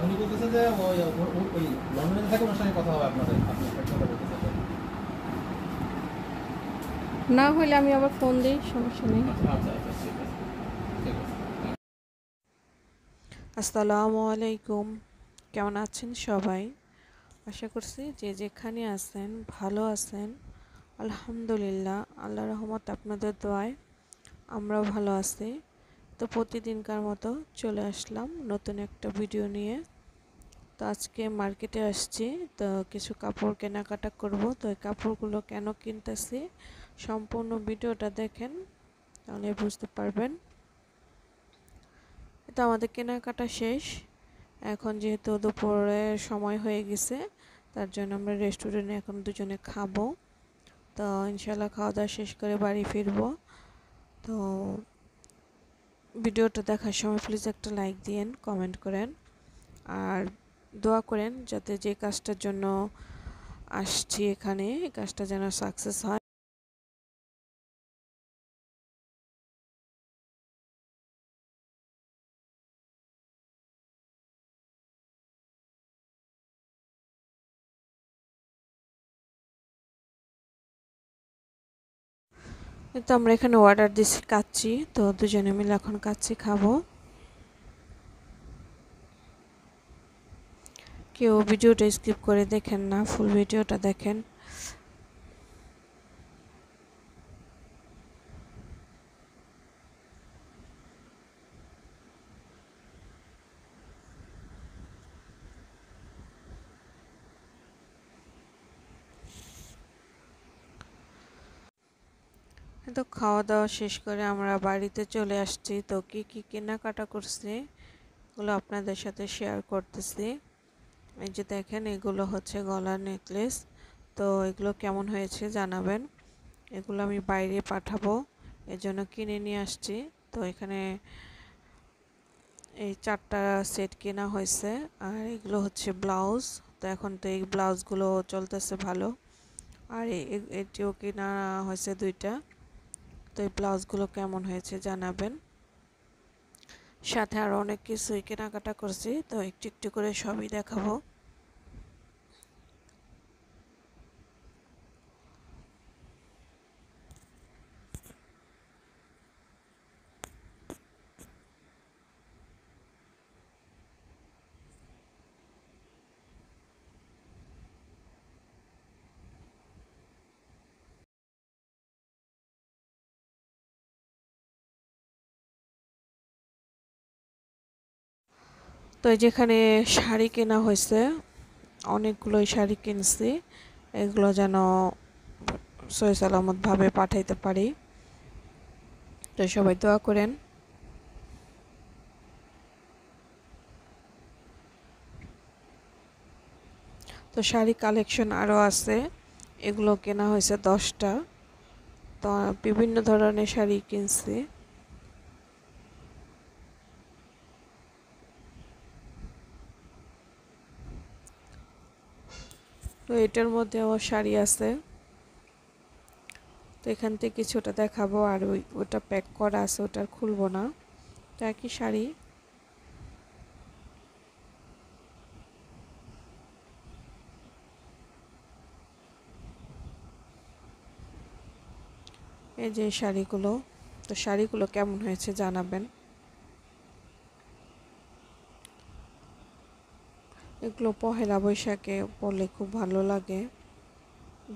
উনি বলতেছে যে ওই লন্ডনে থাকে ওনার সঙ্গে কথা হবে আপনাদের, আপনি একটা কথা বলতেছেন। না হলে আমি আবার ফোন দিই, সমস্যা নেই। আচ্ছা আচ্ছা আচ্ছা, ঠিক আছে ঠিক আছে। আসসালামু আলাইকুম। কেমন আছেন সবাই? আশা করছি যে যেখানে আছেন ভালো আছেন। আলহামদুলিল্লাহ, আল্লাহ রহমত আপনাদের দোয়ায় আমরাও ভালো আছি। তো প্রতিদিনকার মতো চলে আসলাম নতুন একটা ভিডিও নিয়ে। তো আজকে মার্কেটে আসছি, তো কিছু কাপড় কেনাকাটা করব। তো এই কাপড়গুলো কেন কিনতেছি সম্পূর্ণ ভিডিওটা দেখেন, তাহলে বুঝতে পারবেন। তো আমাদের কেনাকাটা শেষ। এখন যেহেতু দুপুরের সময় হয়ে গেছে, তার জন্য আমরা রেস্টুরেন্টে এখন দুজনে খাবো। তো ইনশাল্লাহ খাওয়া দাওয়া শেষ করে বাড়ি ফিরবো। তো ভিডিওটা দেখার সময় প্লিজ একটা লাইক দিয়েন, কমেন্ট করেন, আর দোয়া করেন যাতে যে কাজটার জন্য আসছি এখানে এই কাজটা যেন সাকসেস হয়। তো আমরা এখানে অর্ডার দিছি কাচ্চি, তো দুজনে মিলে এখন কাচ্চি খাবো। কেউ ভিডিওটা স্কিপ করে দেখেন না, ফুল ভিডিওটা দেখেন। তো খাওয়া দাওয়া শেষ করে আমরা বাড়িতে চলে আসছি। তো কি কি কেনাকাটা করছি এগুলো আপনাদের সাথে শেয়ার করতেছি। এই যে দেখেন, এগুলো হচ্ছে গলার নেকলেস। তো এগুলো কেমন হয়েছে জানাবেন। এগুলো আমি বাইরে পাঠাবো, এজন্য কিনে নিয়ে আসছি। তো এখানে এই 4টা সেট কেনা হয়েছে, আর এগুলো হচ্ছে ব্লাউজ। তো এখন তো এই ব্লাউজগুলো চলতেছে ভালো, আর এটিও কেনা হয়েছে 2টা। তো এই ব্লাউজগুলো কেমন হয়েছে জানাবেন। সাথে আরও অনেক কিছুই কেনাকাটা করছি, তো একটু একটু করে সবই দেখাবো। তো যেখানে শাড়ি কেনা হয়েছে, অনেকগুলোই শাড়ি কিনছি। এগুলো যেন সহি সালামতভাবে পাঠাইতে পারি, তো সবাই দোয়া করেন। তো শাড়ি কালেকশন আরও আছে, এগুলো কেনা হয়েছে 10টা। তো বিভিন্ন ধরনের শাড়ি কিনছি। তো এটার মধ্যেও শাড়ি আছে। তো এখান থেকে কিছুটা দেখাবো, আর ওটা প্যাক করা আছে, ওটা খুলবো না। তো একই শাড়ি। এই যে শাড়িগুলো, তো শাড়িগুলো কেমন হয়েছে জানাবেন। এগুলো পহেলা বৈশাখে পরলে খুব ভালো লাগে,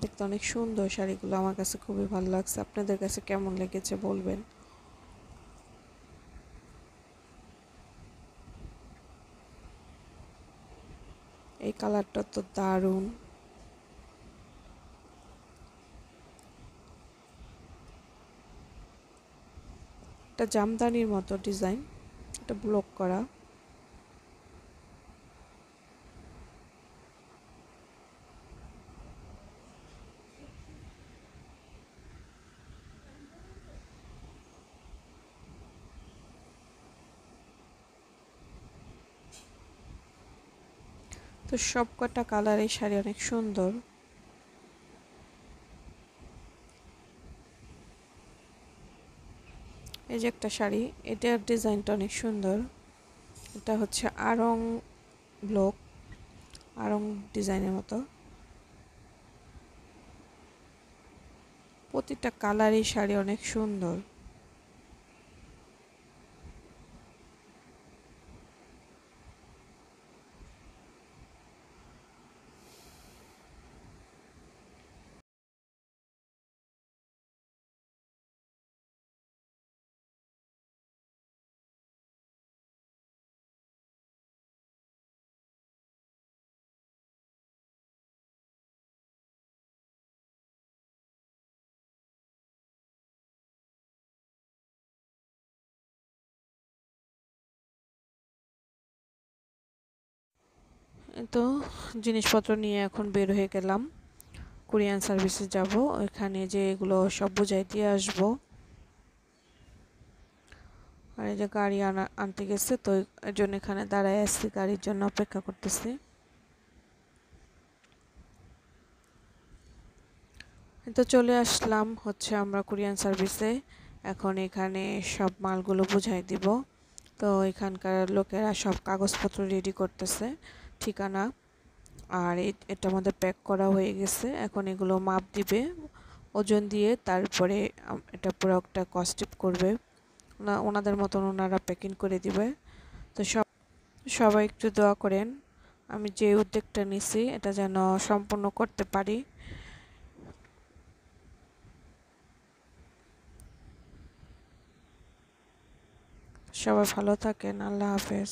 দেখতে অনেক সুন্দর শাড়িগুলো। আমার কাছে খুবই ভালো লাগছে, আপনাদের কাছে কেমন লেগেছে বলবেন। এই কালারটা তো দারুণ। এটা জামদানির মতো ডিজাইন, এটা ব্লক করা। তো সব কটা কালারের শাড়ি অনেক সুন্দর। এই যে একটা শাড়ি, এটার ডিজাইনটা অনেক সুন্দর। এটা হচ্ছে আড়ং ব্লক আড়ং ডিজাইনের মতো। প্রতিটা কালারই শাড়ি অনেক সুন্দর। তো জিনিসপত্র নিয়ে এখন বের হয়ে গেলাম, কুরিয়ান সার্ভিসে যাব। ওইখানে যে এগুলো সব বুঝাই দিয়ে আসবো। আর এই যে গাড়ি আনতে গেছে, তো এর জন্য এখানে দাঁড়ায় আসছি, গাড়ির জন্য অপেক্ষা করতেছি। তো চলে আসলাম হচ্ছে আমরা কুরিয়ান সার্ভিসে। এখন এখানে সব মালগুলো বুঝাই দিব। তো এখানকার লোকেরা সব কাগজপত্র রেডি করতেছে, ঠিকানা। আর এটা আমাদের প্যাক করা হয়ে গেছে। এখন এগুলো মাপ দিবে ওজন দিয়ে, তারপরে এটা পুরো একটা কস্টিপ করবে, ওনাদের মতন ওনারা প্যাকিং করে দিবে। তো সবাই একটু দোয়া করেন, আমি যে উদ্যোগটা নিছি এটা যেন সম্পূর্ণ করতে পারি। সবাই ভালো থাকেন, আল্লাহ হাফেজ।